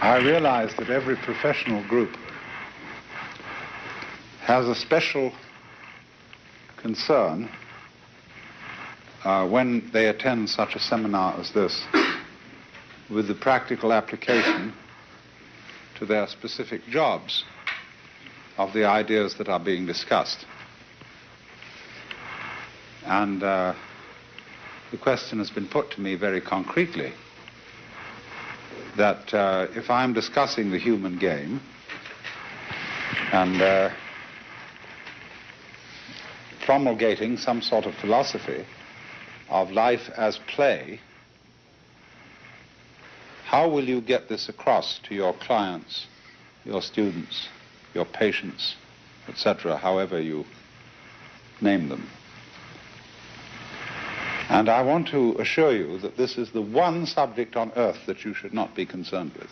I realize that every professional group has a special concern when they attend such a seminar as this with the practical application to their specific jobs of the ideas that are being discussed. And the question has been put to me very concretely that if I'm discussing the human game and promulgating some sort of philosophy of life as play, how will you get this across to your clients, your students, your patients, etc., however you name them? And I want to assure you that this is the one subject on earth that you should not be concerned with.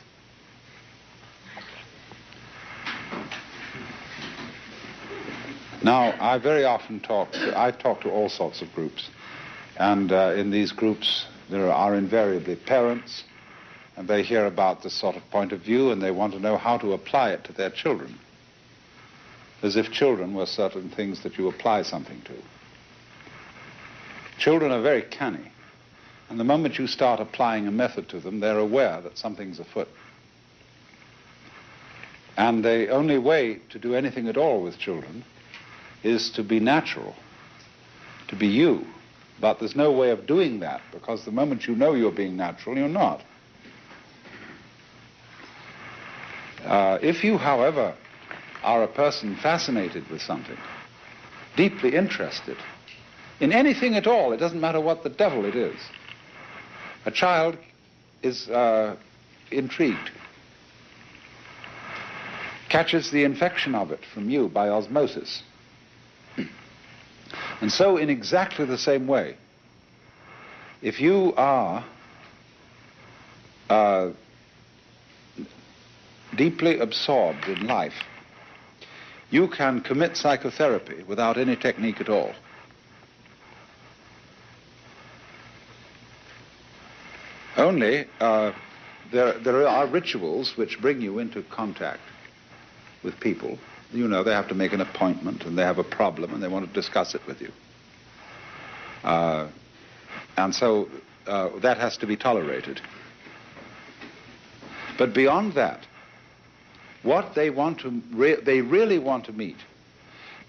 Now, I very often talk to all sorts of groups, and in these groups there are invariably parents, and they hear about this sort of point of view and they want to know how to apply it to their children, as if children were certain things that you apply something to. Children are very canny, and the moment you start applying a method to them, they're aware that something's afoot. And the only way to do anything at all with children is to be natural, to be you. But there's no way of doing that, because the moment you know you're being natural, you're not. If you, however, are a person fascinated with something, deeply interested in anything at all, it doesn't matter what the devil it is. A child is intrigued, catches the infection of it from you by osmosis. And so in exactly the same way, if you are deeply absorbed in life, you can commit psychotherapy without any technique at all. Only there are rituals which bring you into contact with people. You know, they have to make an appointment and they have a problem and they want to discuss it with you. And so that has to be tolerated. But beyond that, what they really want to meet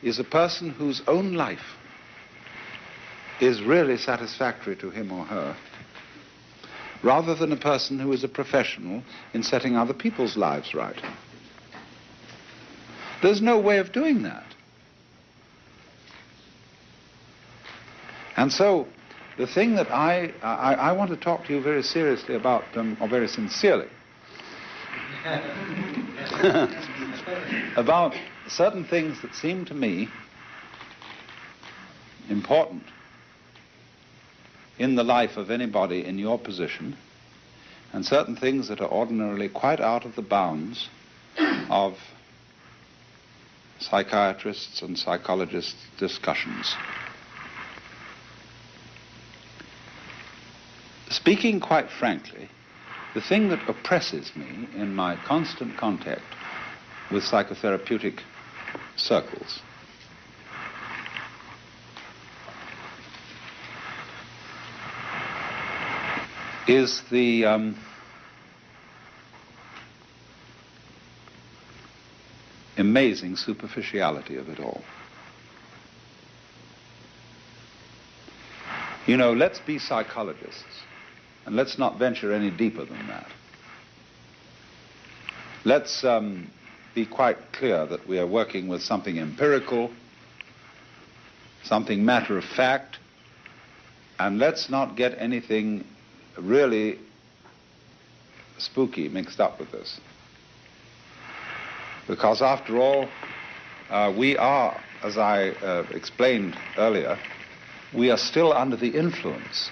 is a person whose own life is really satisfactory to him or her, rather than a person who is a professional in setting other people's lives right. There's no way of doing that. And so the thing that I want to talk to you very seriously about, or very sincerely, about certain things that seem to me important in the life of anybody in your position, and certain things that are ordinarily quite out of the bounds of psychiatrists and psychologists' discussions. Speaking quite frankly, the thing that oppresses me in my constant contact with psychotherapeutic circles is the amazing superficiality of it all. You know, let's be psychologists, and let's not venture any deeper than that. Let's be quite clear that we are working with something empirical, something matter of fact, and let's not get anything really spooky mixed up with this. Because after all, we are, as I explained earlier, we are still under the influence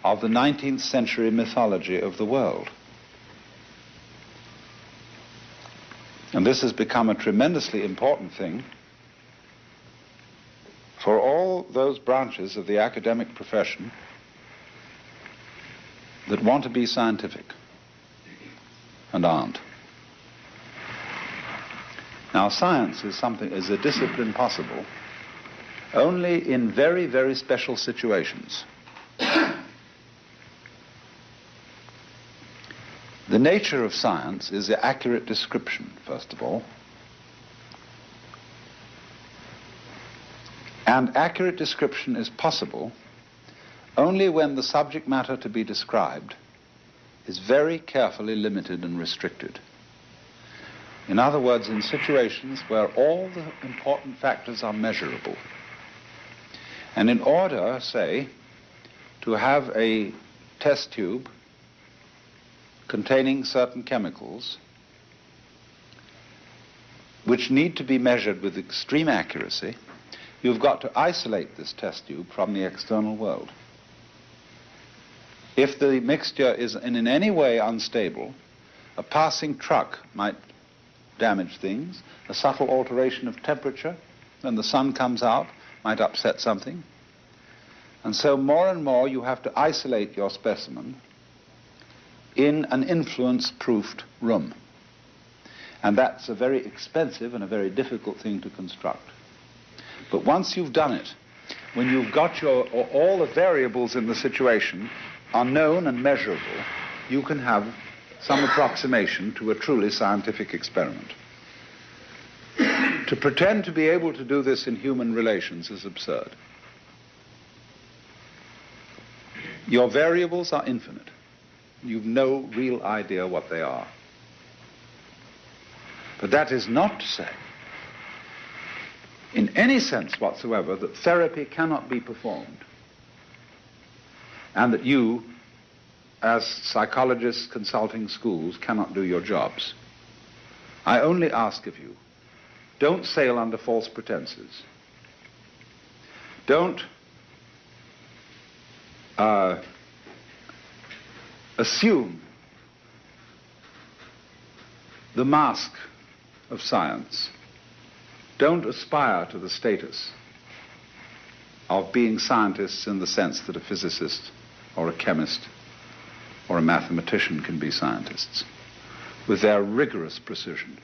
of the 19th century mythology of the world. And this has become a tremendously important thing for all those branches of the academic profession that want to be scientific and aren't. Now, science is a discipline possible only in very, very special situations. The nature of science is the accurate description, first of all. And accurate description is possible only when the subject matter to be described is very carefully limited and restricted. In other words, in situations where all the important factors are measurable. And in order, say, to have a test tube containing certain chemicals which need to be measured with extreme accuracy, you've got to isolate this test tube from the external world. If the mixture is in any way unstable, a passing truck might damage things, a subtle alteration of temperature when the sun comes out might upset something. And so more and more you have to isolate your specimen in an influence-proofed room. And that's a very expensive and a very difficult thing to construct. But once you've done it, when you've got all the variables in the situation are known and measurable, you can have some approximation to a truly scientific experiment. To pretend to be able to do this in human relations is absurd. Your variables are infinite. You've no real idea what they are. But that is not to say, in any sense whatsoever, that therapy cannot be performed, and that you, as psychologists consulting schools, cannot do your jobs. I only ask of you, don't sail under false pretenses. Don't assume the mask of science. Don't aspire to the status of being scientists in the sense that a physicist or a chemist or a mathematician can be scientists, with their rigorous precision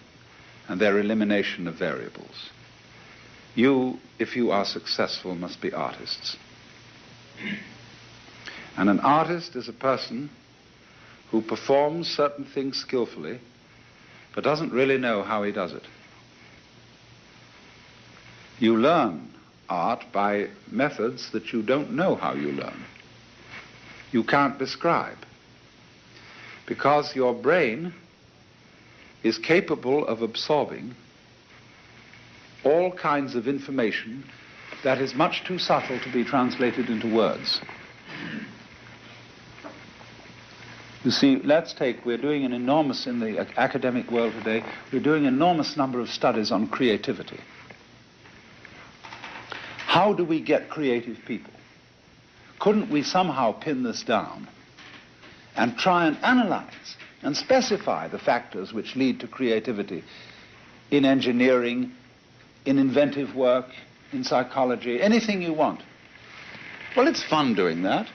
and their elimination of variables. You, if you are successful, must be artists. And an artist is a person who performs certain things skillfully, but doesn't really know how he does it. You learn art by methods that you don't know how you learn. You can't describe, because your brain is capable of absorbing all kinds of information that is much too subtle to be translated into words. You see, we're doing an enormous, in the academic world today, we're doing an enormous number of studies on creativity. How do we get creative people? Couldn't we somehow pin this down and try and analyze and specify the factors which lead to creativity in engineering, in inventive work, in psychology, anything you want? Well, it's fun doing that.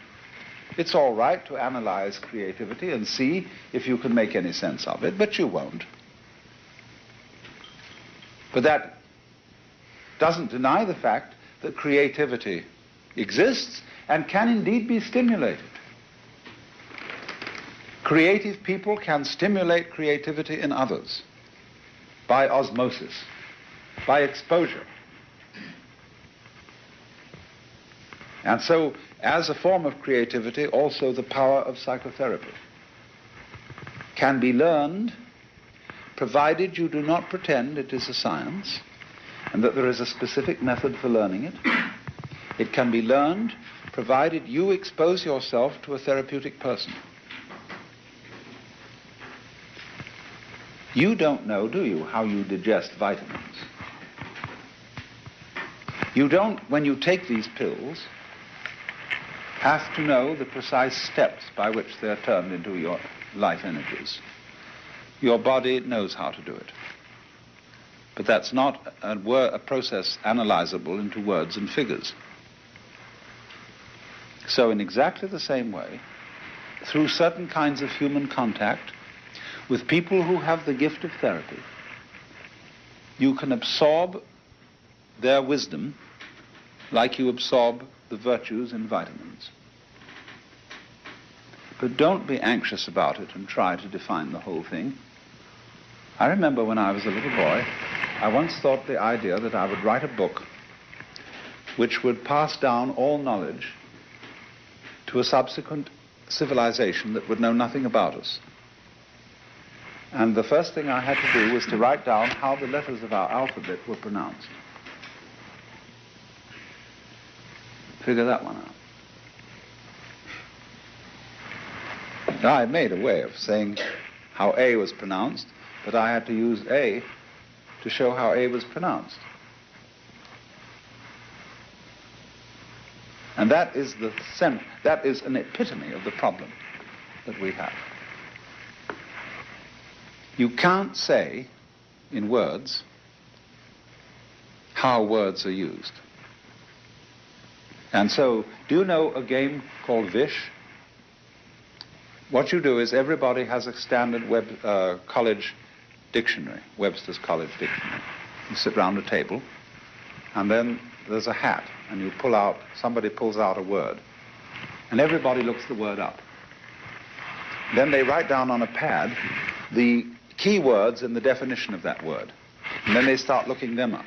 It's all right to analyze creativity and see if you can make any sense of it, but you won't. But that doesn't deny the fact that creativity exists and can indeed be stimulated. Creative people can stimulate creativity in others by osmosis, by exposure. And so, as a form of creativity, also the power of psychotherapy can be learned, provided you do not pretend it is a science and that there is a specific method for learning it. It can be learned, provided you expose yourself to a therapeutic person. You don't know, do you, how you digest vitamins? You don't, when you take these pills, have to know the precise steps by which they're turned into your life energies. Your body knows how to do it. But that's not a process analyzable into words and figures. So in exactly the same way, through certain kinds of human contact with people who have the gift of therapy, you can absorb their wisdom like you absorb the virtues in vitamins. But don't be anxious about it and try to define the whole thing. I remember when I was a little boy, I once thought the idea that I would write a book which would pass down all knowledge to a subsequent civilization that would know nothing about us. And the first thing I had to do was to write down how the letters of our alphabet were pronounced. Figure that one out. Now, I made a way of saying how A was pronounced, but I had to use A to show how A was pronounced. And that is an epitome of the problem that we have. You can't say in words how words are used. And so, do you know a game called Vish? What you do is everybody has a standard college dictionary, Webster's College Dictionary. You sit round a table, and then there's a hat, and you pull out, somebody pulls out a word, and everybody looks the word up. Then they write down on a pad the key words and the definition of that word, and then they start looking them up.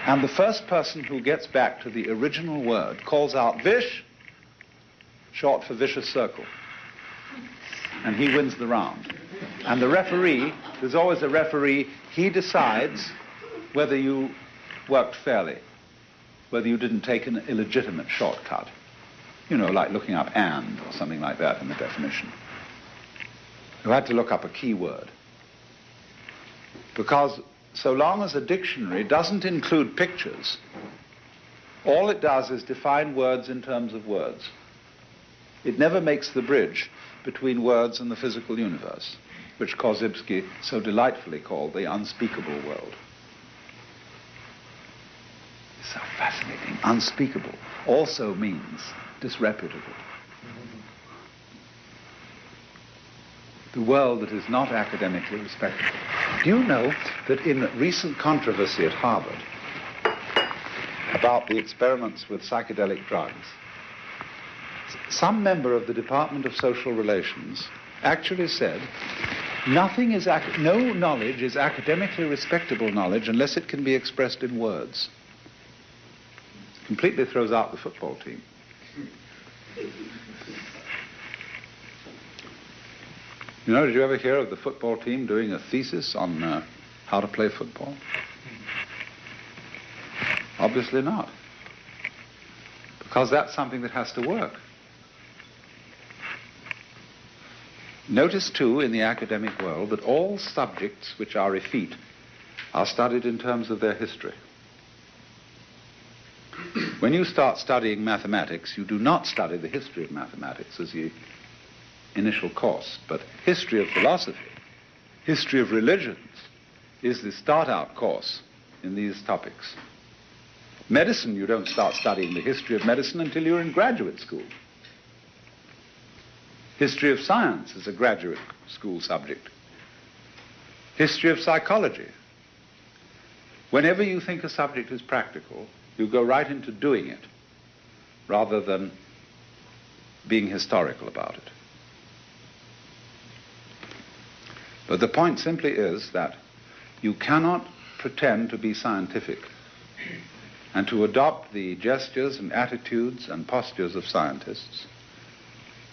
And the first person who gets back to the original word calls out Vish, short for vicious circle, and he wins the round. And the referee, there's always a referee, he decides whether you worked fairly, whether you didn't take an illegitimate shortcut, like looking up and or something like that in the definition. You had to look up a key word, because so long as a dictionary doesn't include pictures, all it does is define words in terms of words. It never makes the bridge between words and the physical universe, which Korzybski so delightfully called the unspeakable world. It's so fascinating. Unspeakable also means disreputable. The world that is not academically respectable. Do you know that in recent controversy at Harvard about the experiments with psychedelic drugs, some member of the Department of Social Relations actually said, no knowledge is academically respectable knowledge unless it can be expressed in words. Completely throws out the football team. Did you ever hear of the football team doing a thesis on how to play football? Obviously not. Because that's something that has to work. Notice, too, in the academic world that all subjects which are effete are studied in terms of their history. When you start studying mathematics, you do not study the history of mathematics as the initial course, but history of philosophy, history of religions is the start-out course in these topics. Medicine, you don't start studying the history of medicine until you're in graduate school. History of science is a graduate school subject. History of psychology. Whenever you think a subject is practical, you go right into doing it, rather than being historical about it. But the point simply is that you cannot pretend to be scientific and to adopt the gestures and attitudes and postures of scientists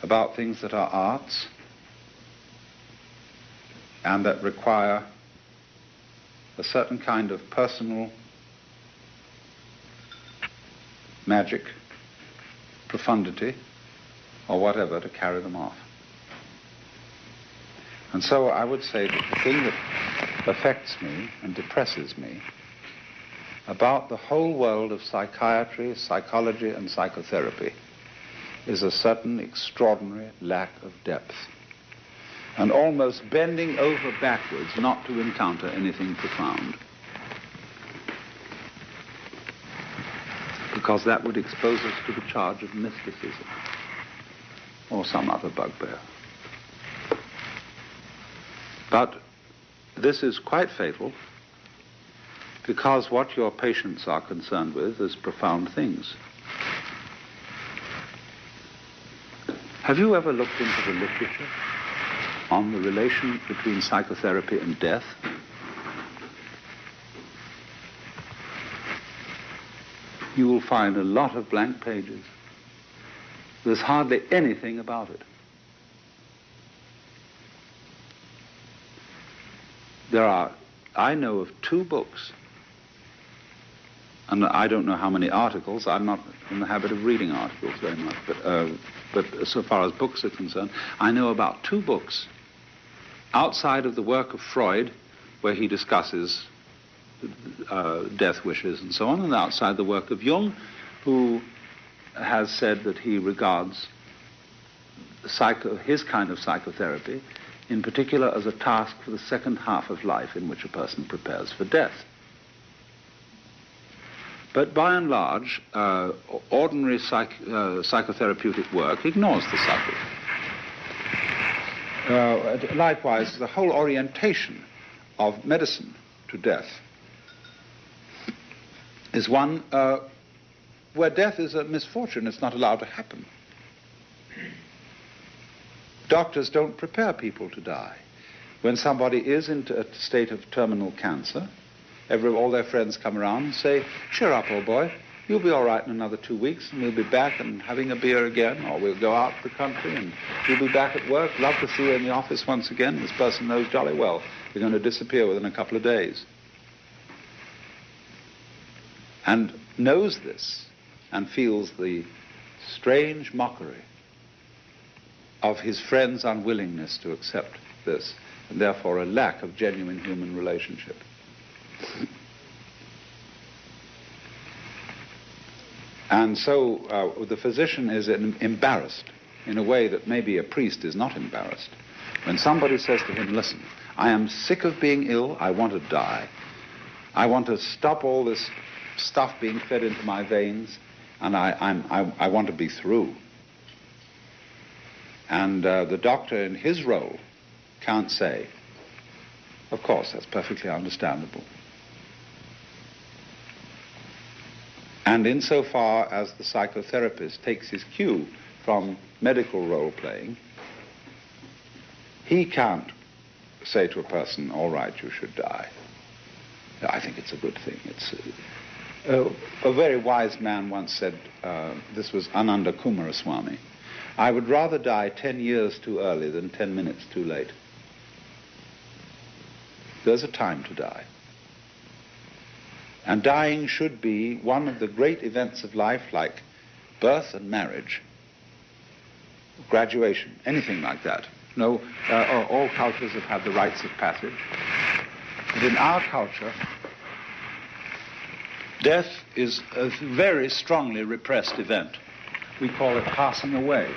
about things that are arts and that require a certain kind of personal magic, profundity, or whatever to carry them off. And so I would say that the thing that affects me and depresses me about the whole world of psychiatry, psychology, and psychotherapy is a certain extraordinary lack of depth, and almost bending over backwards not to encounter anything profound, because that would expose us to the charge of mysticism or some other bugbear. But this is quite fatal because what your patients are concerned with is profound things. Have you ever looked into the literature on the relation between psychotherapy and death? You will find a lot of blank pages. There's hardly anything about it. I know of 2 books, and I don't know how many articles. I'm not in the habit of reading articles very much, but so far as books are concerned, I know about 2 books outside of the work of Freud, where he discusses death wishes and so on, and outside the work of Jung, who has said that he regards his kind of psychotherapy in particular as a task for the second half of life in which a person prepares for death. But by and large, ordinary psychotherapeutic work ignores the subject. Likewise, the whole orientation of medicine to death is one where death is a misfortune. It's not allowed to happen. Doctors don't prepare people to die. When somebody is in a state of terminal cancer, all their friends come around and say, cheer up, old boy, you'll be all right in another 2 weeks, and we'll be back and having a beer again, or we'll go out to the country and you'll be back at work. Love to see you in the office once again. This person knows jolly well you're going to disappear within a couple of days. And knows this and feels the strange mockery of his friend's unwillingness to accept this, and therefore a lack of genuine human relationship. And so the physician is embarrassed in a way that maybe a priest is not embarrassed. When somebody says to him, listen, I am sick of being ill, I want to die. I want to stop all this stuff being fed into my veins, and I want to be through. And the doctor in his role can't say, of course, that's perfectly understandable. And insofar as the psychotherapist takes his cue from medical role-playing, he can't say to a person, all right, you should die. I think it's a good thing. A very wise man once said, this was Ananda Kumaraswamy, I would rather die 10 years too early than 10 minutes too late. There's a time to die. And dying should be one of the great events of life, like birth and marriage, graduation, anything like that. No, all cultures have had the rites of passage. But in our culture, death is a very strongly repressed event. We call it passing away.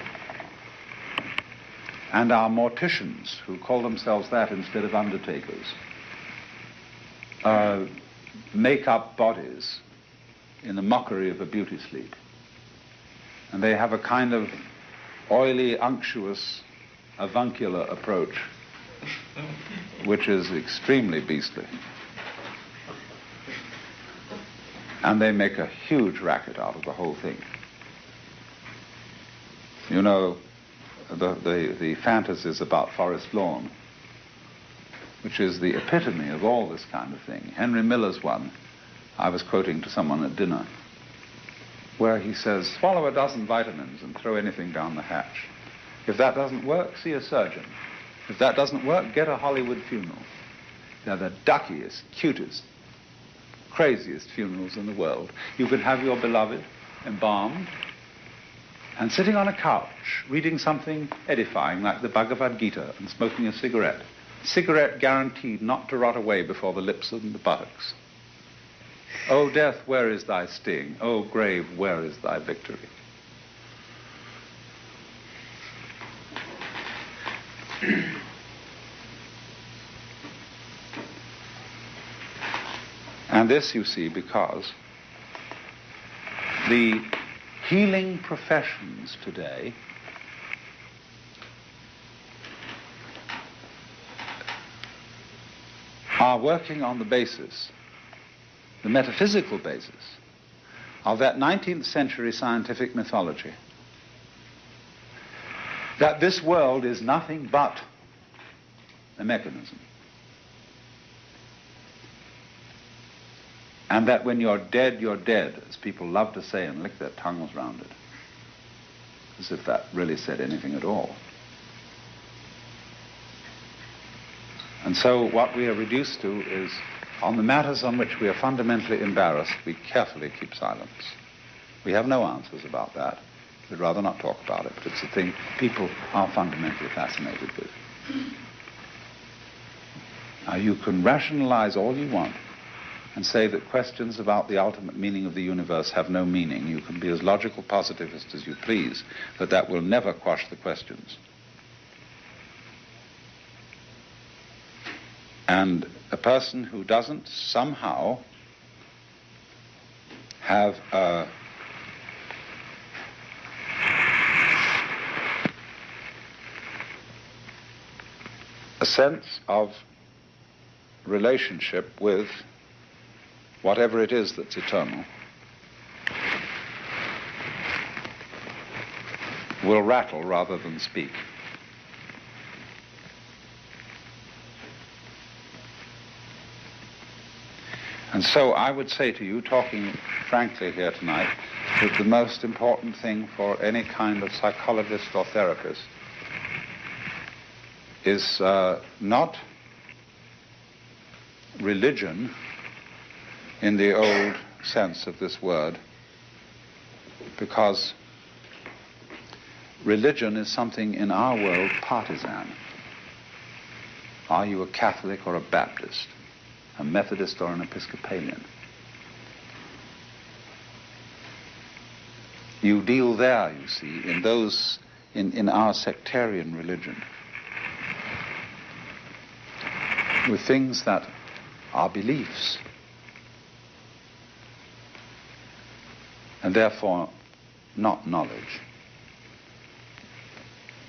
And our morticians, who call themselves that instead of undertakers, make up bodies in the mockery of a beauty sleep. And they have a kind of oily, unctuous, avuncular approach, which is extremely beastly. And they make a huge racket out of the whole thing. You know, the fantasies about Forest Lawn, which is the epitome of all this kind of thing. Henry Miller's one, I was quoting to someone at dinner, where he says, swallow a dozen vitamins and throw anything down the hatch. If that doesn't work, see a surgeon. If that doesn't work, get a Hollywood funeral. They're the duckiest, cutest, craziest funerals in the world. You could have your beloved embalmed and sitting on a couch reading something edifying like the Bhagavad Gita and smoking a cigarette. Cigarette guaranteed not to rot away before the lips and the buttocks. O death, where is thy sting? O grave, where is thy victory? And this, you see, because the healing professions today are working on the basis, the metaphysical basis, of that 19th century scientific mythology, that this world is nothing but a mechanism. And that when you're dead, as people love to say and lick their tongues round it, as if that really said anything at all. And so what we are reduced to is, on the matters on which we are fundamentally embarrassed, we carefully keep silence. We have no answers about that. We'd rather not talk about it, but it's a thing people are fundamentally fascinated with. Now, you can rationalize all you want and say that questions about the ultimate meaning of the universe have no meaning. You can be as logical positivist as you please, but that will never quash the questions. And a person who doesn't somehow have a sense of relationship with whatever it is that's eternal will rattle rather than speak. And so I would say to you, talking frankly here tonight, that the most important thing for any kind of psychologist or therapist is not religion in the old sense of this word, because religion is something in our world partisan. Are you a Catholic or a Baptist, a Methodist or an Episcopalian? You deal there, you see, in those, in our sectarian religion, with things that are beliefs, and therefore not knowledge.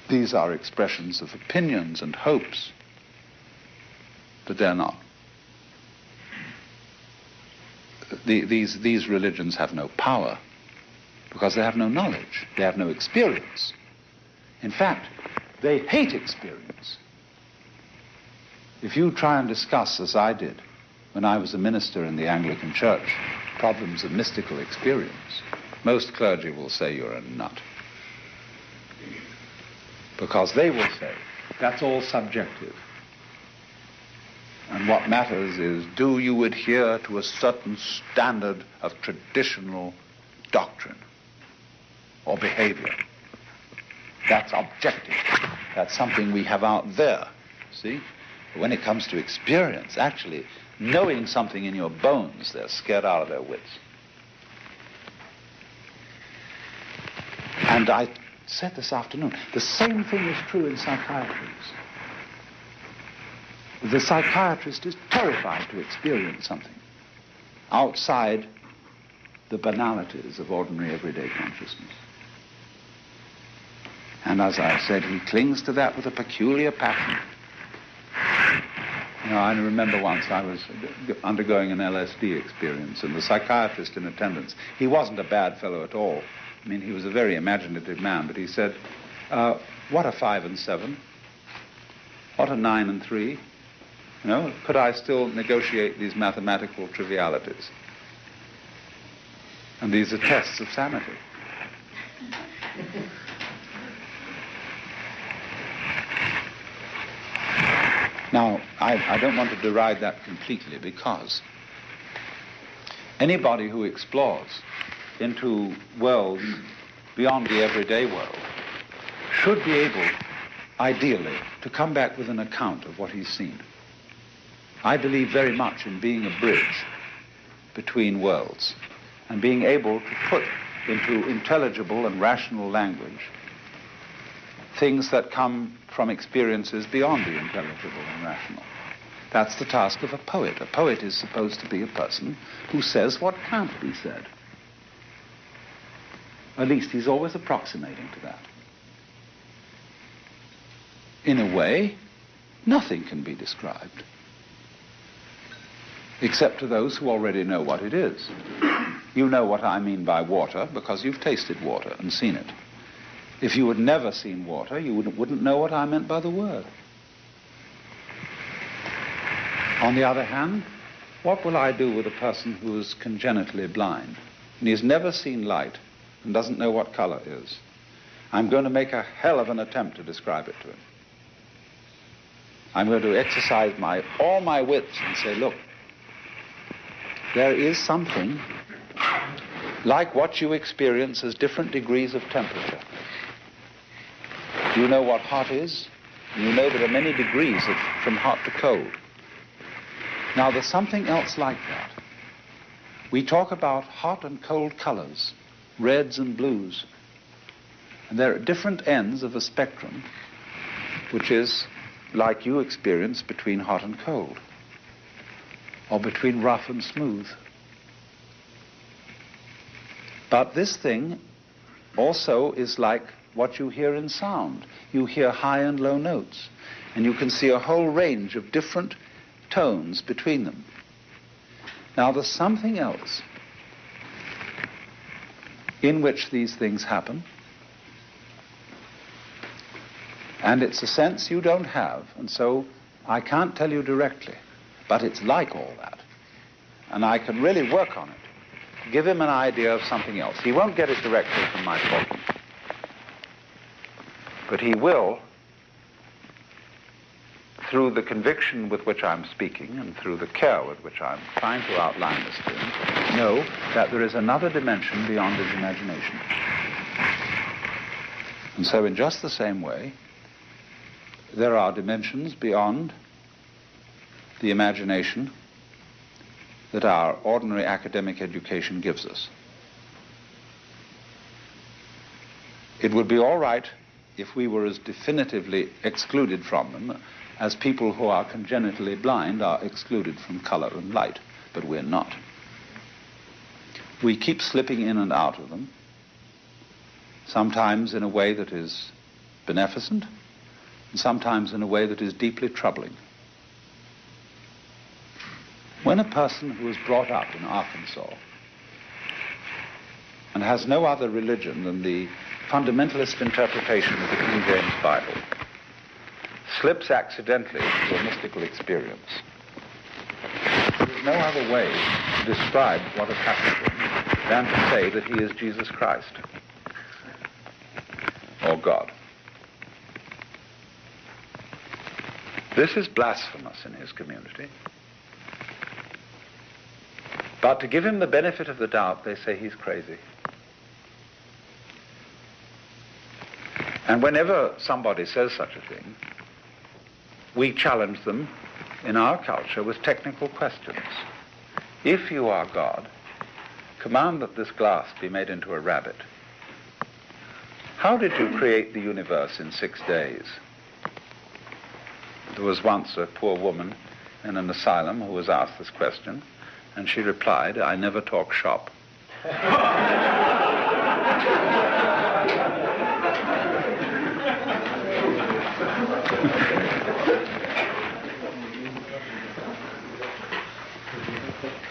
These are expressions of opinions and hopes, but they're not. These religions have no power because they have no knowledge, they have no experience. In fact, they hate experience. If you try and discuss, as I did when I was a minister in the Anglican Church, problems of mystical experience, most clergy will say you're a nut. Because they will say, that's all subjective. And what matters is, do you adhere to a certain standard of traditional doctrine or behavior? That's objective. That's something we have out there, see? But when it comes to experience, actually knowing something in your bones, they're scared out of their wits. And I said this afternoon, the same thing is true in psychiatry. The psychiatrist is terrified to experience something outside the banalities of ordinary everyday consciousness. And as I said, he clings to that with a peculiar passion. You know, I remember once I was undergoing an LSD experience, and the psychiatrist in attendance, he wasn't a bad fellow at all. I mean, he was a very imaginative man, but he said, what are 5 and 7? What are 9 and 3? You know, could I still negotiate these mathematical trivialities? And these are tests of sanity. Now, I don't want to deride that completely, because anybody who explores into worlds beyond the everyday world should be able, ideally, to come back with an account of what he's seen. I believe very much in being a bridge between worlds and being able to put into intelligible and rational language things that come from experiences beyond the intelligible and rational. That's the task of a poet. A poet is supposed to be a person who says what can't be said. At least he's always approximating to that. In a way, nothing can be described. except to those who already know what it is. You know what I mean by water because you've tasted water and seen it. If you had never seen water, you wouldn't know what I meant by the word. On the other hand, what will I do with a person who is congenitally blind and he's never seen light and doesn't know what color is? I'm going to make a hell of an attempt to describe it to him. I'm going to exercise all my wits and say, look, there is something like what you experience as different degrees of temperature. You know what hot is, and you know there are many degrees from hot to cold. Now, there's something else like that. We talk about hot and cold colors, reds and blues, and they're at different ends of a spectrum, which is like you experience between hot and cold, or between rough and smooth. But this thing also is like what you hear in sound. You hear high and low notes, and you can see a whole range of different tones between them. Now, there's something else in which these things happen, and it's a sense you don't have, and so I can't tell you directly, but it's like all that, and I can really work on it. Give him an idea of something else. He won't get it directly from my talking, but he will, through the conviction with which I'm speaking and through the care with which I'm trying to outline this to him, know that there is another dimension beyond his imagination. And so in just the same way, there are dimensions beyond the imagination that our ordinary academic education gives us. It would be all right if we were as definitively excluded from them as people who are congenitally blind are excluded from color and light, but we're not. We keep slipping in and out of them, sometimes in a way that is beneficent, and sometimes in a way that is deeply troubling. When a person who is brought up in Arkansas and has no other religion than the fundamentalist interpretation of the King James Bible slips accidentally into a mystical experience, there is no other way to describe what has happened to him than to say that he is Jesus Christ or God. This is blasphemous in his community. But to give him the benefit of the doubt, they say he's crazy. And whenever somebody says such a thing, we challenge them in our culture with technical questions. If you are God, command that this glass be made into a rabbit. How did you create the universe in 6 days? There was once a poor woman in an asylum who was asked this question, and she replied, "I never talk shop."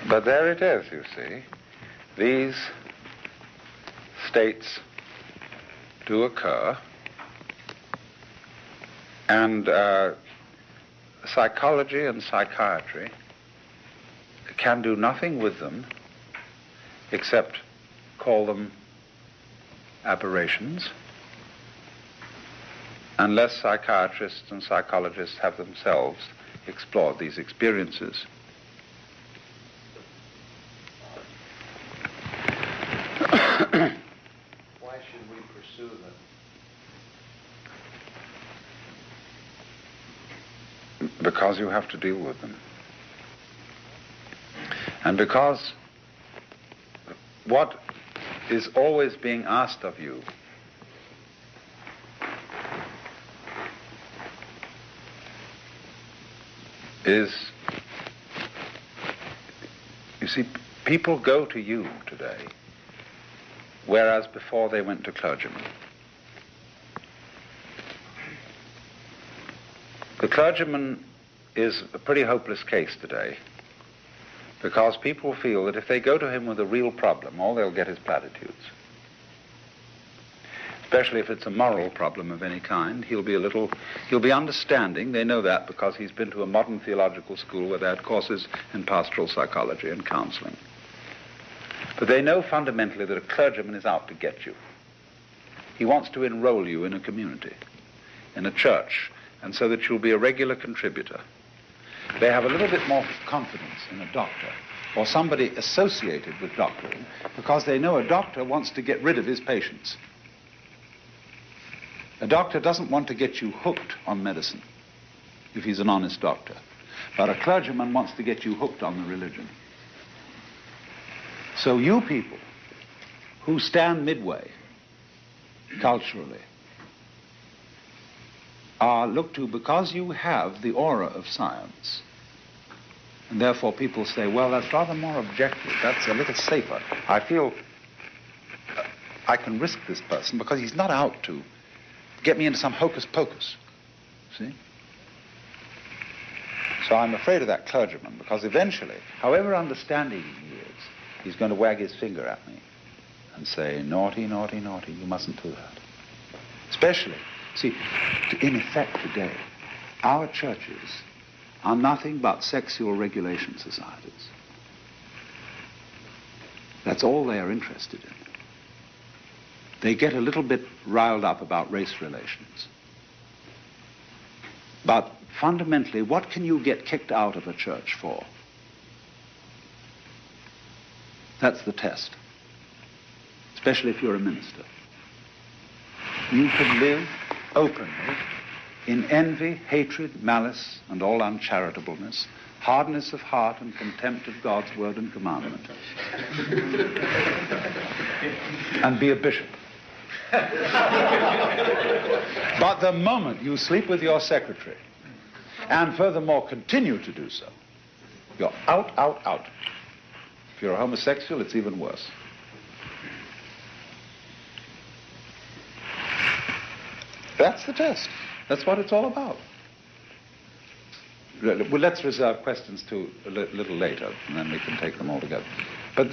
But there it is, you see. These states do occur, and psychology and psychiatry can do nothing with them except call them aberrations, unless psychiatrists and psychologists have themselves explored these experiences. Why should we pursue them? Because you have to deal with them. And because what is always being asked of you is, you see, people go to you today, whereas before they went to clergymen. The clergyman is a pretty hopeless case today, Because people feel that if they go to him with a real problem, all they'll get is platitudes. Especially if it's a moral problem of any kind, he'll be understanding. They know that because he's been to a modern theological school where they had courses in pastoral psychology and counseling. But they know fundamentally that a clergyman is out to get you. He wants to enroll you in a community, in a church, and so that you'll be a regular contributor. They have a little bit more confidence in a doctor or somebody associated with doctoring because they know a doctor wants to get rid of his patients. A doctor doesn't want to get you hooked on medicine if he's an honest doctor, but a clergyman wants to get you hooked on the religion. So you people who stand midway culturally are looked to because you have the aura of science. And therefore people say, well, that's rather more objective. That's a little safer. I feel I can risk this person because he's not out to get me into some hocus pocus. See? So I'm afraid of that clergyman because eventually, however understanding he is, he's going to wag his finger at me and say, naughty, naughty, naughty, you mustn't do that. Especially, see, in effect today, our churches are nothing but sexual regulation societies. That's all they are interested in. They get a little bit riled up about race relations. But fundamentally, what can you get kicked out of a church for? That's the test, especially if you're a minister. You can live openly in envy, hatred, malice, and all uncharitableness, hardness of heart and contempt of God's word and commandment, and be a bishop. But the moment you sleep with your secretary, and furthermore continue to do so, you're out, out, out. If you're a homosexual, it's even worse. That's the test. That's what it's all about. Well, let's reserve questions to a little later, and then we can take them all together. But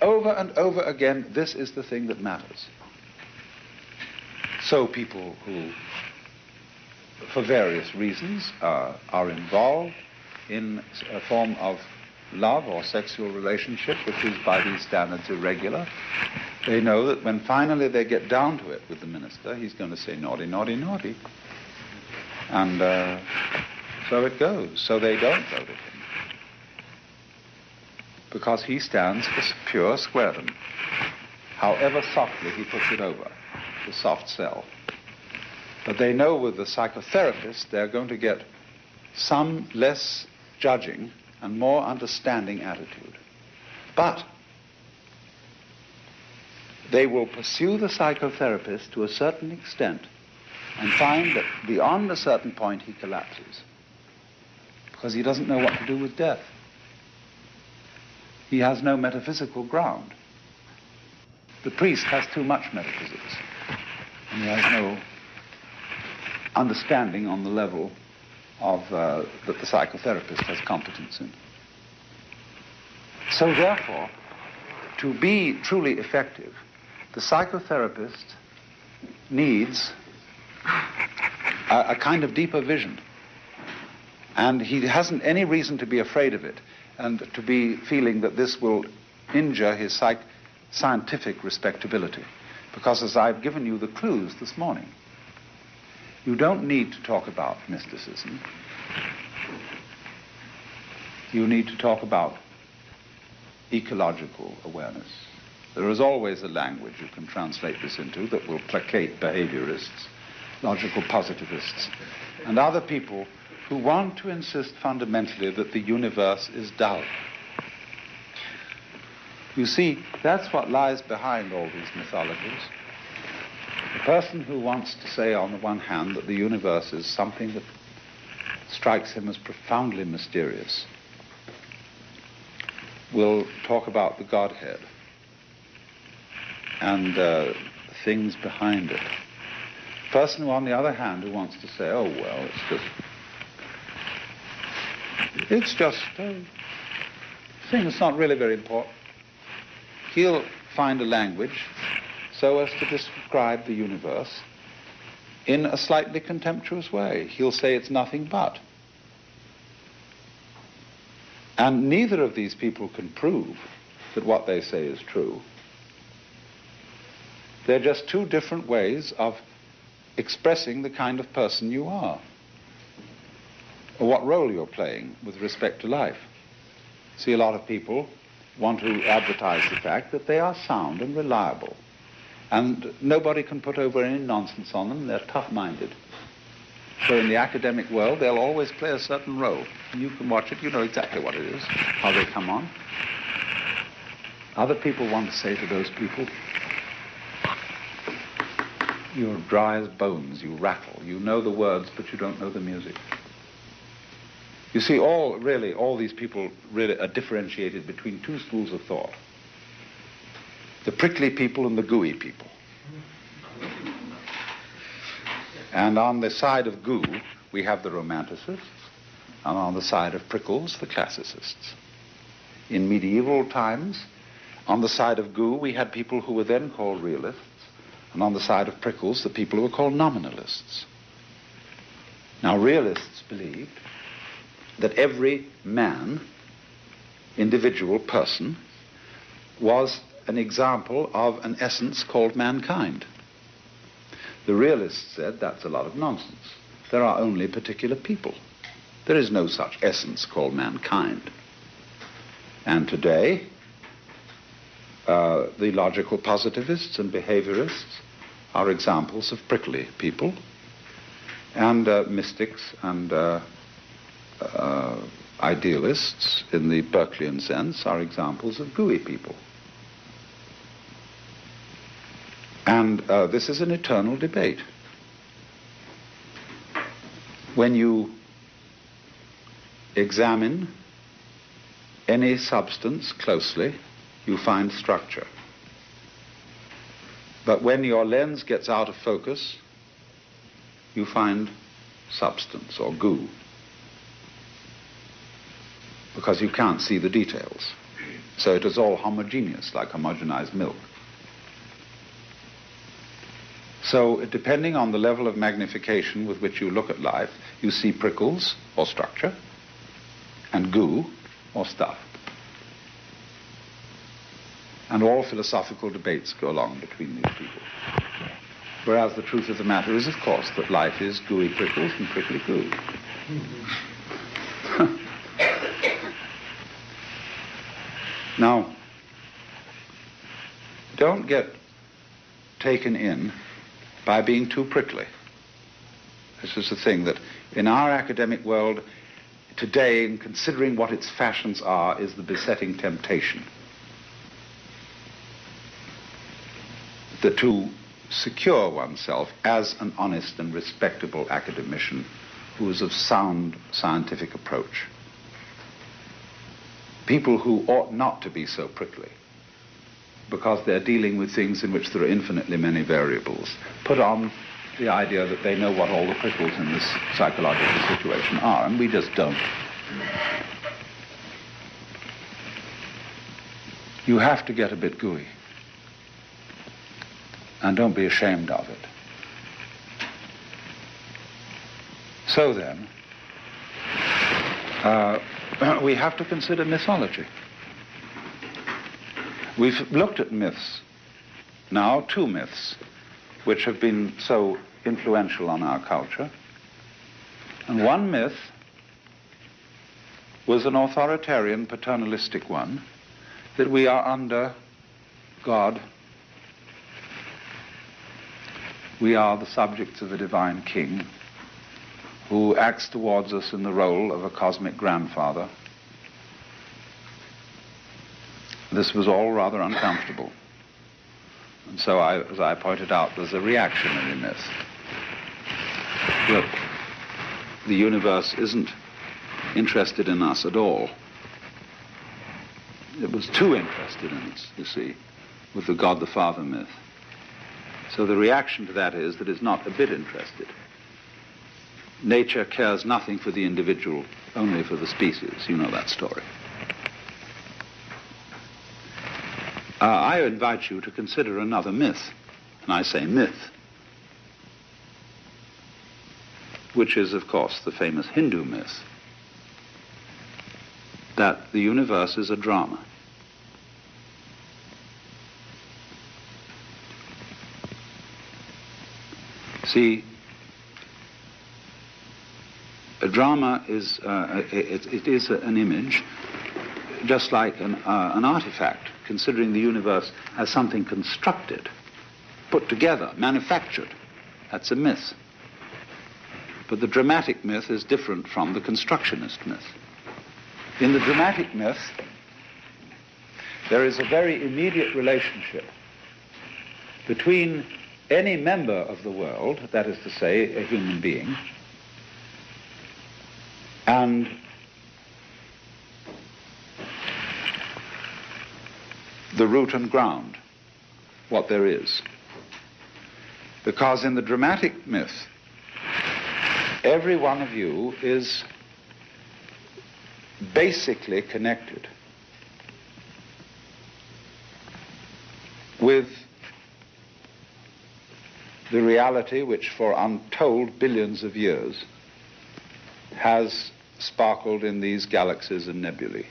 over and over again, this is the thing that matters. So people who, for various reasons, are involved in a form of love or sexual relationship, which is by these standards irregular, they know that when finally they get down to it with the minister, he's going to say naughty, naughty, naughty. And so it goes. So they don't go to him. Because he stands for pure squaredom, however softly he puts it over, the soft sell. But they know with the psychotherapist they're going to get some less judging and more understanding attitude. But they will pursue the psychotherapist to a certain extent and find that beyond a certain point he collapses because he doesn't know what to do with death. He has no metaphysical ground. The priest has too much metaphysics, and he has no understanding on the level of that the psychotherapist has competence in. So therefore, to be truly effective, the psychotherapist needs a kind of deeper vision. And he hasn't any reason to be afraid of it and to be feeling that this will injure his scientific respectability. Because as I've given you the clues this morning, you don't need to talk about mysticism. You need to talk about ecological awareness. There is always a language you can translate this into that will placate behaviorists, logical positivists, and other people who want to insist fundamentally that the universe is dull. You see, that's what lies behind all these mythologies. The person who wants to say on the one hand that the universe is something that strikes him as profoundly mysterious will talk about the Godhead and things behind it. The person who, on the other hand, who wants to say, oh, well, it's just thing that's not really very important. He'll find a language so as to describe the universe in a slightly contemptuous way. He'll say it's nothing but. And neither of these people can prove that what they say is true. They're just two different ways of expressing the kind of person you are, or what role you're playing with respect to life. See, a lot of people want to advertise the fact that they are sound and reliable, and nobody can put over any nonsense on them. They're tough-minded. So in the academic world, they'll always play a certain role. And you can watch it, you know exactly what it is, how they come on. Other people want to say to those people, you're dry as bones, you rattle. You know the words, but you don't know the music. You see, all these people really are differentiated between two schools of thought. The prickly people and the gooey people. And on the side of goo, we have the romanticists, and on the side of prickles, the classicists. In medieval times, on the side of goo, we had people who were then called realists, and on the side of prickles, the people who were called nominalists. Now, realists believed that every man, individual person, was an example of an essence called mankind. The realists said that's a lot of nonsense. There are only particular people. There is no such essence called mankind. And today, the logical positivists and behaviorists are examples of prickly people, and mystics and idealists in the Berkeleyan sense are examples of gooey people. And this is an eternal debate. When you examine any substance closely, you find structure. But when your lens gets out of focus, you find substance or goo, because you can't see the details. So it is all homogeneous, like homogenized milk. So depending on the level of magnification with which you look at life, you see prickles or structure, and goo or stuff. And all philosophical debates go along between these people. Whereas the truth of the matter is, of course, that life is gooey prickles and prickly goo. Now, don't get taken in by being too prickly. This is the thing that in our academic world today, in considering what its fashions are, is the besetting temptation. To secure oneself as an honest and respectable academician who is of sound scientific approach. People who ought not to be so prickly, because they're dealing with things in which there are infinitely many variables, put on the idea that they know what all the prickles in this psychological situation are, and we just don't. You have to get a bit gooey. And don't be ashamed of it. So then, we have to consider mythology. We've looked at myths now, two myths, which have been so influential on our culture. And one myth was an authoritarian, paternalistic one, that we are under God. We are the subjects of a divine king who acts towards us in the role of a cosmic grandfather. This was all rather uncomfortable. And so, as I pointed out, there's a reactionary myth that the universe isn't interested in us at all. It was too interested in us, you see, with the God the Father myth. So the reaction to that is that it's not a bit interested. Nature cares nothing for the individual, only for the species. You know that story. I invite you to consider another myth, and I say myth, which is, of course, the famous Hindu myth that the universe is a drama. See, a drama is it is an image, just like an artifact, considering the universe as something constructed, put together, manufactured. That's a myth. But the dramatic myth is different from the constructionist myth. In the dramatic myth, there is a very immediate relationship between any member of the world, that is to say, a human being, and the root and ground, what there is. Because in the dramatic myth, every one of you is basically connected with the reality which for untold billions of years has sparkled in these galaxies and nebulae.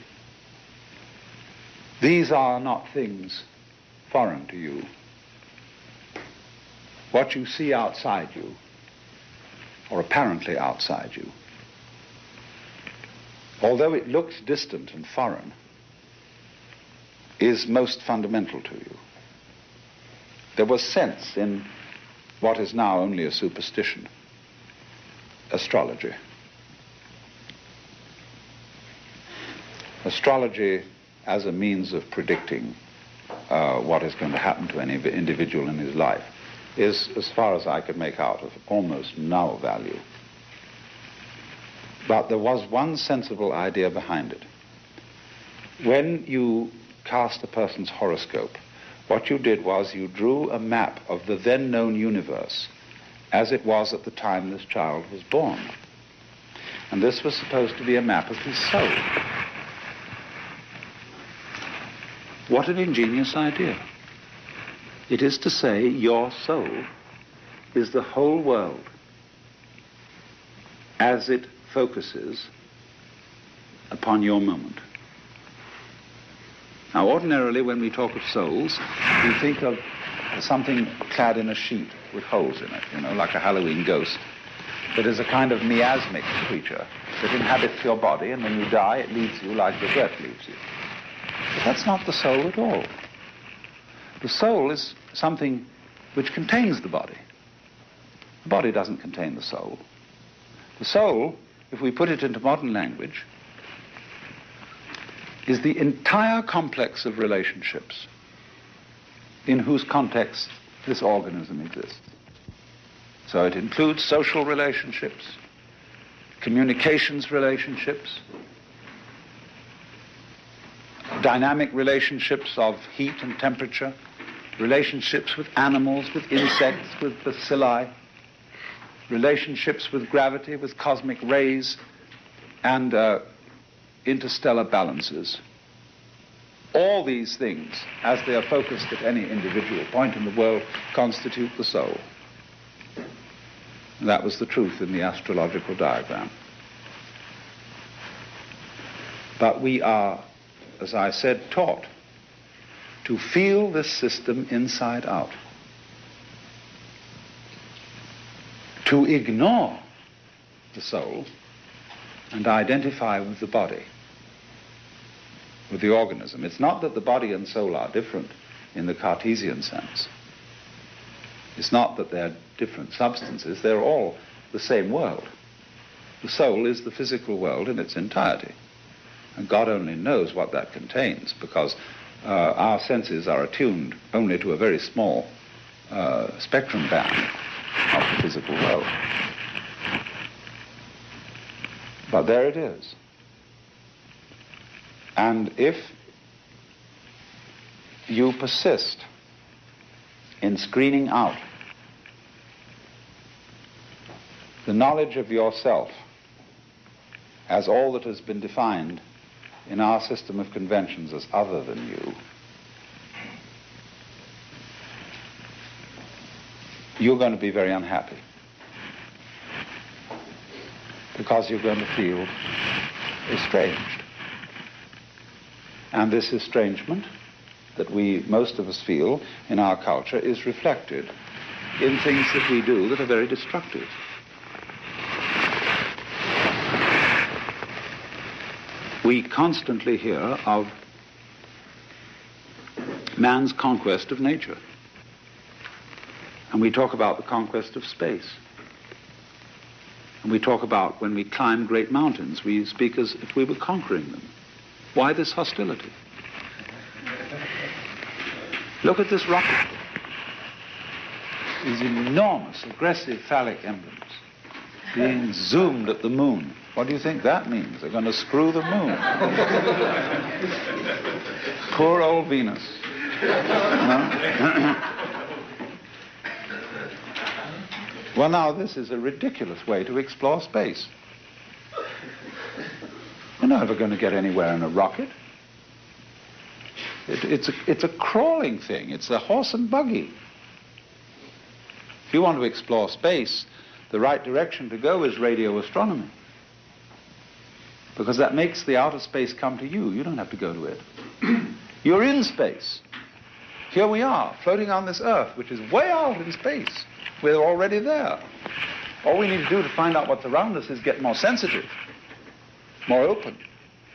These are not things foreign to you. What you see outside you, or apparently outside you, although it looks distant and foreign, is most fundamental to you. There was sense in what is now only a superstition, astrology. Astrology as a means of predicting what is going to happen to any individual in his life is, as far as I could make out, of almost null value. But there was one sensible idea behind it. When you cast a person's horoscope, what you did was you drew a map of the then known universe as it was at the time this child was born. And this was supposed to be a map of his soul. What an ingenious idea. It is to say, your soul is the whole world as it focuses upon your moment. Now, ordinarily, when we talk of souls, we think of something clad in a sheet with holes in it, like a Halloween ghost, that is a kind of miasmic creature that inhabits your body, and when you die, it leaves you like the breath leaves you. But that's not the soul at all. The soul is something which contains the body. The body doesn't contain the soul. The soul, if we put it into modern language, is the entire complex of relationships in whose context this organism exists. So it includes social relationships, communications relationships, dynamic relationships of heat and temperature, relationships with animals, with insects, with bacilli, relationships with gravity, with cosmic rays, and interstellar balances. All these things, as they are focused at any individual point in the world, constitute the soul. And that was the truth in the astrological diagram. But we are, as I said, taught to feel this system inside out, to ignore the soul and identify with the body, with the organism. It's not that the body and soul are different in the Cartesian sense. It's not that they're different substances. They're all the same world. The soul is the physical world in its entirety. And God only knows what that contains, because our senses are attuned only to a very small spectrum band of the physical world. But there it is. And if you persist in screening out the knowledge of yourself as all that has been defined in our system of conventions as other than you, you're going to be very unhappy. Because you're going to feel estranged. And this estrangement that most of us feel in our culture is reflected in things that we do that are very destructive. We constantly hear of man's conquest of nature. And we talk about the conquest of space. And we talk about when we climb great mountains, we speak as if we were conquering them. Why this hostility? Look at this rocket. These enormous, aggressive phallic emblems being zoomed at the moon. What do you think that means? They're going to screw the moon. Poor old Venus. No? Well, now, this is a ridiculous way to explore space. You're never going to get anywhere in a rocket. It's a crawling thing. It's a horse and buggy. If you want to explore space, the right direction to go is radio astronomy. Because that makes the outer space come to you. You don't have to go to it. You're in space. Here we are, floating on this Earth, which is way out in space. We're already there. All we need to do to find out what's around us is get more sensitive, more open,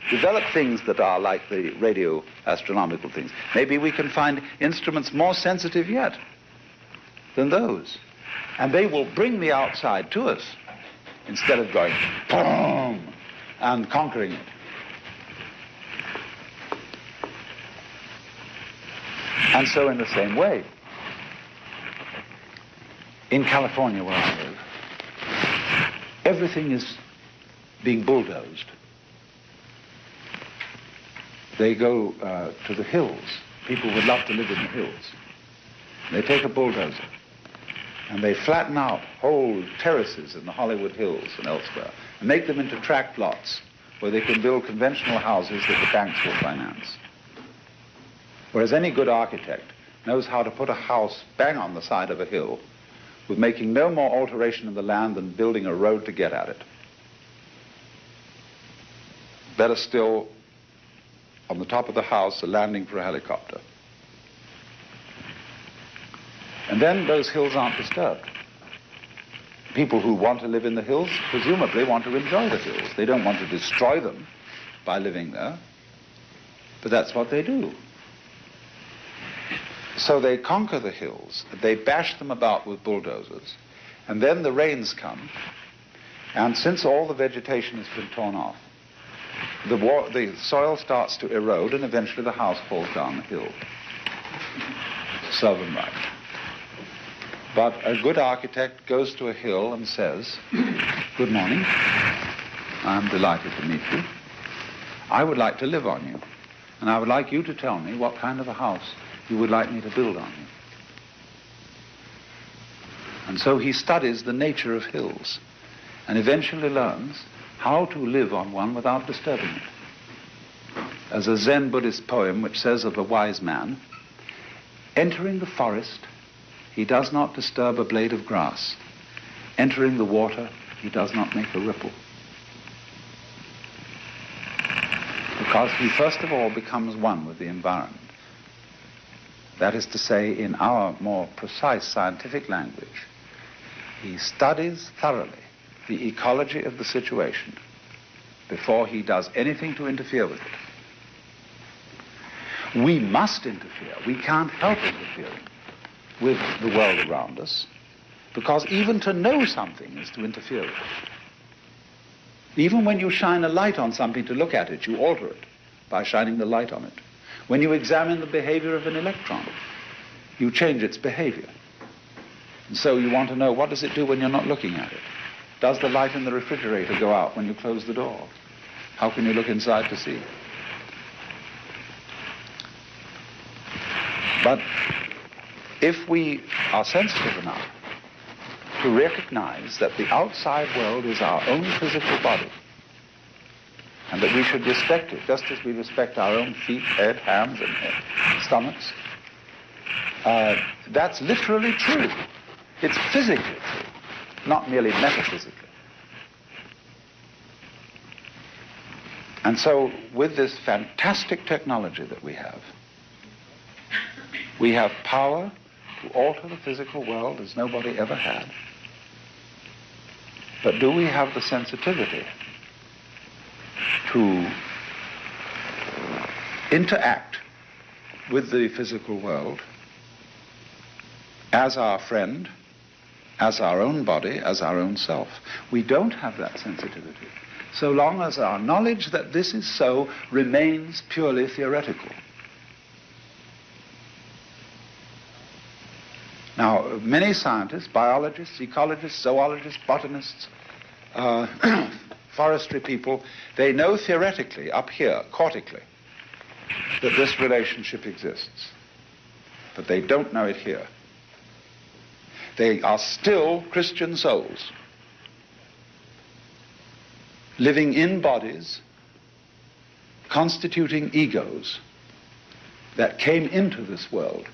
develop things that are like the radio astronomical things. Maybe we can find instruments more sensitive yet than those. And they will bring the outside to us instead of going boom and conquering it. And so in the same way, in California where I live, everything is being bulldozed. They go to the hills. People would love to live in the hills. They take a bulldozer and they flatten out whole terraces in the Hollywood Hills and elsewhere and make them into tract lots where they can build conventional houses that the banks will finance. Whereas any good architect knows how to put a house bang on the side of a hill with making no more alteration in the land than building a road to get at it. Better still, on the top of the house, a landing for a helicopter. And then those hills aren't disturbed. People who want to live in the hills presumably want to enjoy the hills. They don't want to destroy them by living there, but that's what they do. So they conquer the hills, they bash them about with bulldozers, and then the rains come, and since all the vegetation has been torn off, the soil starts to erode, and eventually the house falls down the hill. Serve them right. But a good architect goes to a hill and says, "Good morning, I'm delighted to meet you. I would like to live on you, and I would like you to tell me what kind of a house you would like me to build on you." And so he studies the nature of hills and eventually learns how to live on one without disturbing it. As a Zen Buddhist poem which says of a wise man, "Entering the forest, he does not disturb a blade of grass. Entering the water, he does not make a ripple." Because he first of all becomes one with the environment. That is to say, in our more precise scientific language, he studies thoroughly the ecology of the situation before he does anything to interfere with it. We must interfere. We can't help interfering with the world around us, because even to know something is to interfere with it. Even when you shine a light on something to look at it, you alter it by shining the light on it. When you examine the behavior of an electron, you change its behavior. And so you want to know, what does it do when you're not looking at it? Does the light in the refrigerator go out when you close the door? How can you look inside to see? But if we are sensitive enough to recognize that the outside world is our own physical body, and that we should respect it just as we respect our own feet, head, hands, and stomachs, that's literally true. It's physically true, not merely metaphysically. And so, with this fantastic technology that we have power to alter the physical world as nobody ever had. But do we have the sensitivity to interact with the physical world as our friend, as our own body, as our own self? We don't have that sensitivity, so long as our knowledge that this is so remains purely theoretical. Now, many scientists, biologists, ecologists, zoologists, botanists, forestry people, they know theoretically, up here, cortically, that this relationship exists. But they don't know it here. They are still Christian souls, living in bodies, constituting egos that came into this world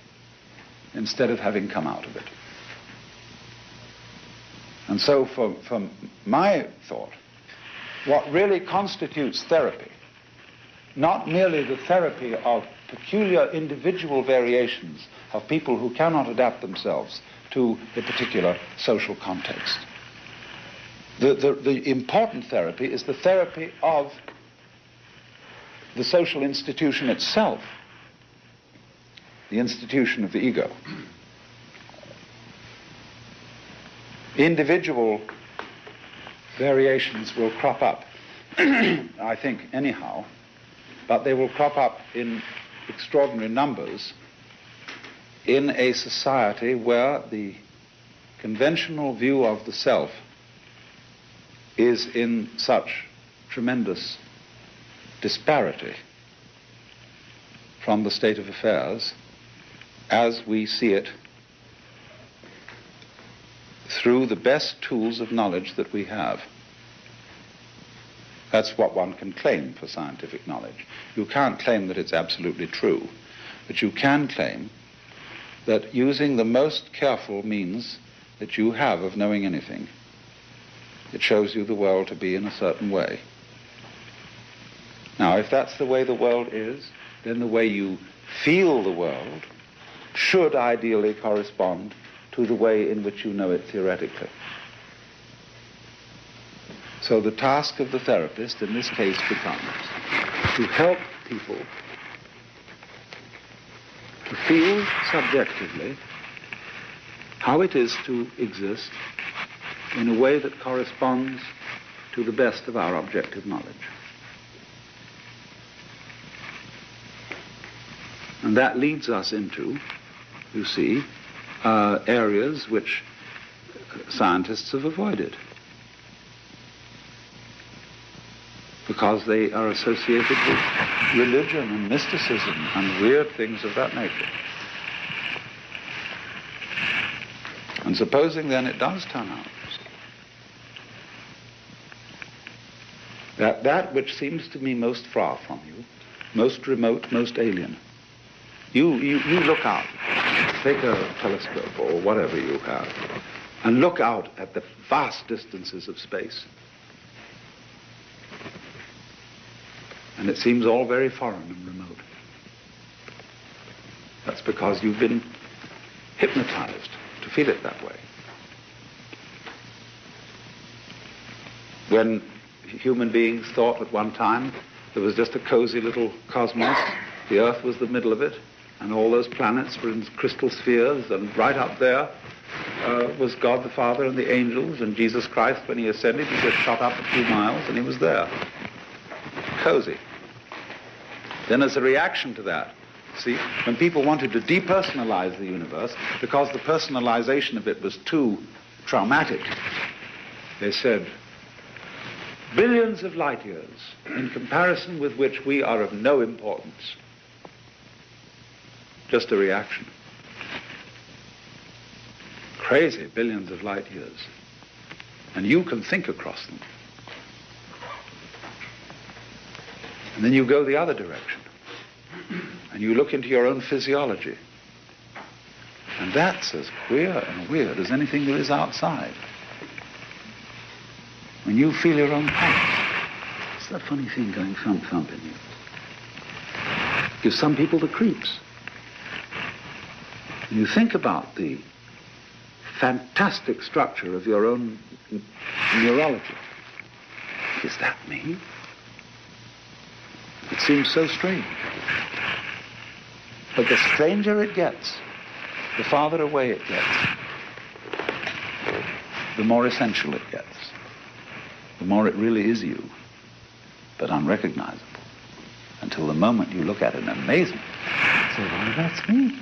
instead of having come out of it. And so from my thought, what really constitutes therapy, not merely the therapy of peculiar individual variations of people who cannot adapt themselves to a particular social context. The important therapy is the therapy of the social institution itself, the institution of the ego. Individual variations will crop up, I think, anyhow, but they will crop up in extraordinary numbers in a society where the conventional view of the self is in such tremendous disparity from the state of affairs as we see it through the best tools of knowledge that we have. That's what one can claim for scientific knowledge. You can't claim that it's absolutely true, but you can claim that using the most careful means that you have of knowing anything, it shows you the world to be in a certain way. Now, if that's the way the world is, then the way you feel the world should ideally correspond to the way in which you know it theoretically. So the task of the therapist in this case becomes to help people to feel subjectively how it is to exist in a way that corresponds to the best of our objective knowledge. And that leads us into, you see, areas which scientists have avoided because they are associated with religion and mysticism and weird things of that nature. And supposing then it does turn out that that which seems to me most far from you, most remote, most alien, you look out, take a telescope or whatever you have, and look out at the vast distances of space. And it seems all very foreign and remote. That's because you've been hypnotized to feel it that way. When human beings thought at one time there was just a cozy little cosmos, the Earth was the middle of it, and all those planets were in crystal spheres, and right up there was God the Father and the angels, and Jesus Christ, when he ascended, he just shot up a few miles and he was there. Cozy. Then as a reaction to that, see, when people wanted to depersonalize the universe, because the personalization of it was too traumatic, they said, billions of light years, in comparison with which we are of no importance. Just a reaction. Crazy, billions of light years. And you can think across them. And then you go the other direction. And you look into your own physiology. And that's as queer and weird as anything there is outside. When you feel your own pulse, it's that funny thing going thump thump in you. Gives some people the creeps. And you think about the fantastic structure of your own neurology. Is that me? It seems so strange. But the stranger it gets, the farther away it gets, the more essential it gets, the more it really is you, but unrecognizable, until the moment you look at it in amazement, say, well, that's me.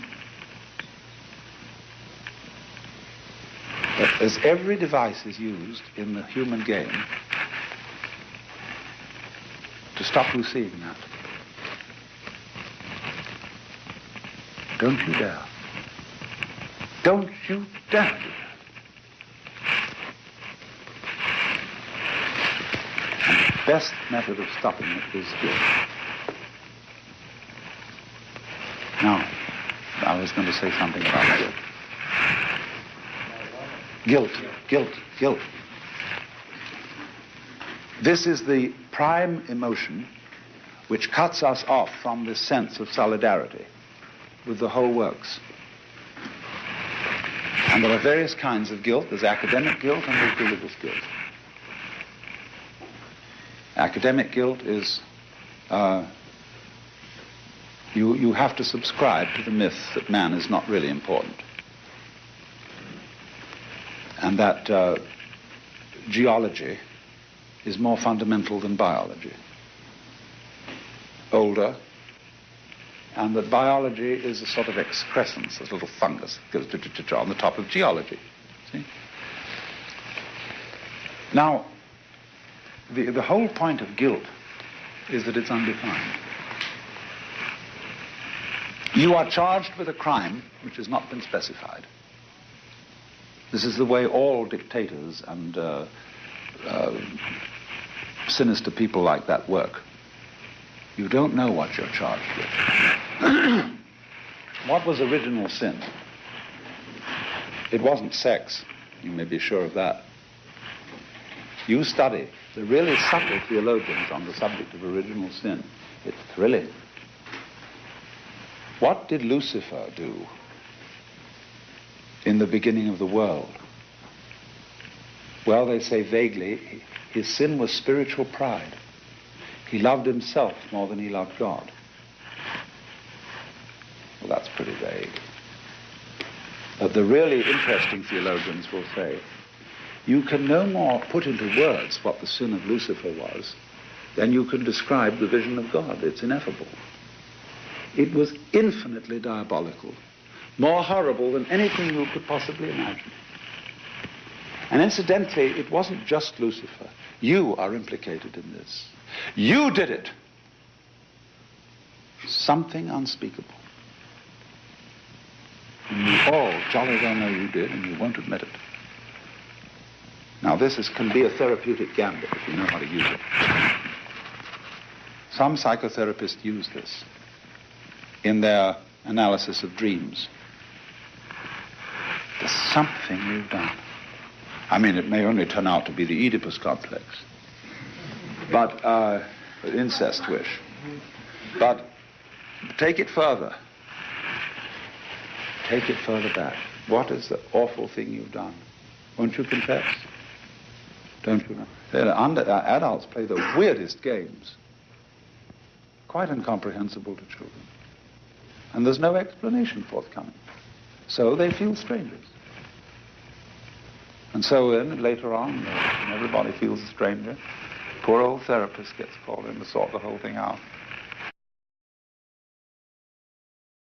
But as every device is used in the human game to stop you seeing that, don't you dare. Don't you dare do that. And the best method of stopping it is guilt. Now, I was going to say something about guilt. Guilt. This is the prime emotion which cuts us off from this sense of solidarity with the whole works. And there are various kinds of guilt. There's academic guilt and there's religious guilt. Academic guilt is you have to subscribe to the myth that man is not really important. And that geology is more fundamental than biology. Older, and that biology is a sort of excrescence, a little fungus that goes on the top of geology. See? Now, the whole point of guilt is that it's undefined. You are charged with a crime which has not been specified. This is the way all dictators and sinister people like that work. You don't know what you're charged with. What was original sin? It wasn't sex. You may be sure of that. You study the really subtle theologians on the subject of original sin. It's thrilling. What did Lucifer do in the beginning of the world? Well, they say vaguely, his sin was spiritual pride. He loved himself more than he loved God. Well, that's pretty vague. But the really interesting theologians will say, you can no more put into words what the sin of Lucifer was than you can describe the vision of God. It's ineffable. It was infinitely diabolical, more horrible than anything you could possibly imagine. And incidentally, it wasn't just Lucifer. You are implicated in this. You did it. Something unspeakable. And you all jolly well know you did, and you won't admit it. Now, this can be a therapeutic gambit if you know how to use it. Some psychotherapists use this in their analysis of dreams. There's something you've done. I mean, it may only turn out to be the Oedipus complex, but incest wish. But take it further. Take it further back. What is the awful thing you've done? Won't you confess? Don't you know? Adults play the weirdest games. Quite incomprehensible to children. And there's no explanation forthcoming. So they feel strangers. And so then, later on, when everybody feels a stranger, poor old therapist gets called in to sort the whole thing out.